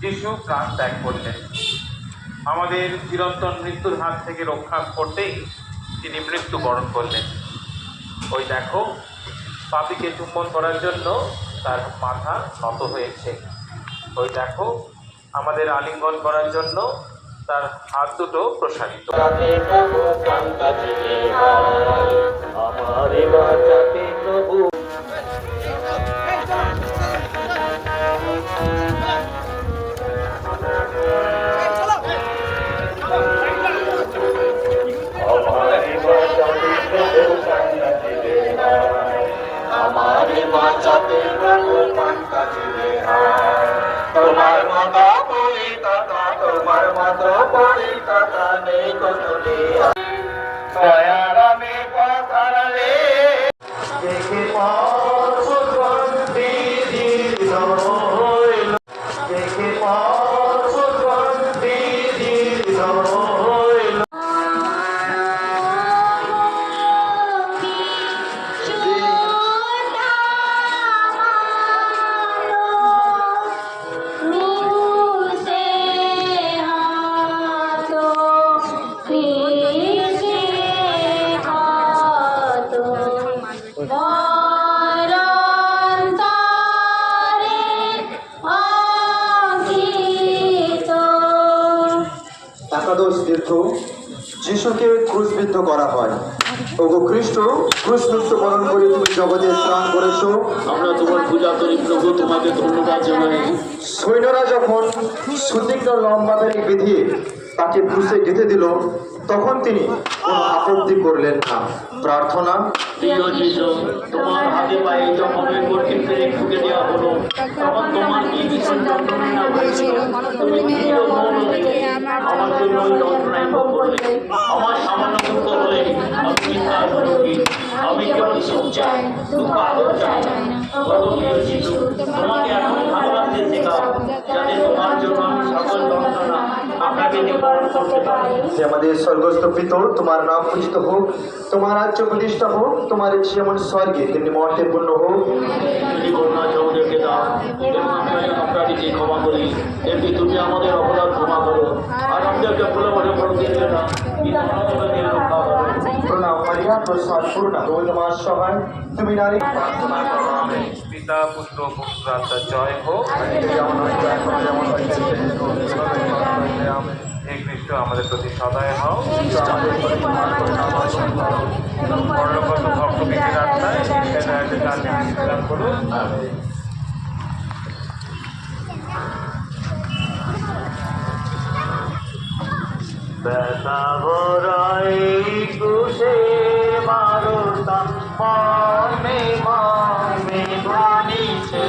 যিশু প্রাণ ত্যাগ করলেন। আমাদের চিরন্তন মৃত্যুর হাত থেকে রক্ষা করতেই তিনি মৃত্যুবরণ করলেন। ওই দেখো, পাপীকে চুম্বন করার জন্য তার মাথা নত হয়েছে। ওই দেখো, আমাদের আলিঙ্গন করার জন্য তার হাত দুটো প্রসারিত। তোমার মতো পরিতাতা, তোমার মতো পরিতাতা নেই কোথাও। দয়ার আমি পথ হারালে দেখে দেখে একাদশ তীর্থ যিশুকে ক্রুশবিদ্ধ করা হয়। ওগো খ্রিস্ট, ক্রুশ মৃত্যুবরণ করে তুমি জগতে স্নান করেছো। আমরা তোমার পূজা করি প্রভু, তোমাকে ধন্যবাদ জানাই। সৈন্যরা যখন সুতীক্ষ্ণ লম্বা বেড়ে বেঁধিয়ে তাকে ক্রুশে গেঁথে দিল, তখন তিনি কোনো আপত্তি করলেন না। প্রার্থনা, প্রিয় যিশু, তোমার হাতে পায়ে যখন ওই কঠিন পেরে ঠুকে দেওয়া হলো, তখন তোমার কি ভীষণ যন্ত্রণা না হয়েছিল? তুমি ধীর ও মৌন থেকে আমার জন্য ওই যন্ত্রণায় ভোগ করলে। আমার সামান্য দুঃখ হলে আমি চিন্তা করি, আমি কেবল সুখ চাই, দুঃখ আদর চাই না। বলো প্রিয় যিশু, তোমাকে এখন ভালোবাসতে শেখাও, যাতে তোমার জন্য আমি সকল যন্ত্রণা আপনাকে নিবারণ করতে পারি। যে আমাদের স্বর্গস্থ পিতা, তোমার নাম পূজিত হোক, তোমার রাজ্য প্রতিষ্ঠা হোক, তোমার ইচ্ছে যেমন স্বর্গে তেমনি মর্তে পূর্ণ হোক। যদি করুণা আমাদেরকে দাও এবং আমরা আপনাদেরকে ক্ষমা করি, এমনি তুমি আমাদের অপরাধ ক্ষমা করো, আর আমাদেরকে প্রলোভনে পড়তে দিও না, কিন্তু আমাদেরকে রক্ষা করো। প্রণাম মারিয়া, প্রসাদ পূর্ণা, তোমার সহায়, তুমি নারী। প্রার্থনা করো, আমেন। পিতা, পুত্র, পবিত্র আত্মার জয় হোক। হে খ্রিস্ট, আমাদের প্রতি সদয় হও। পরলোকগত ভক্ত বিশেষ আত্মায় দান করুন। ব্যথা ভরাই কুশে মারতাম, মর্মে মর্মে ধ্বনিছে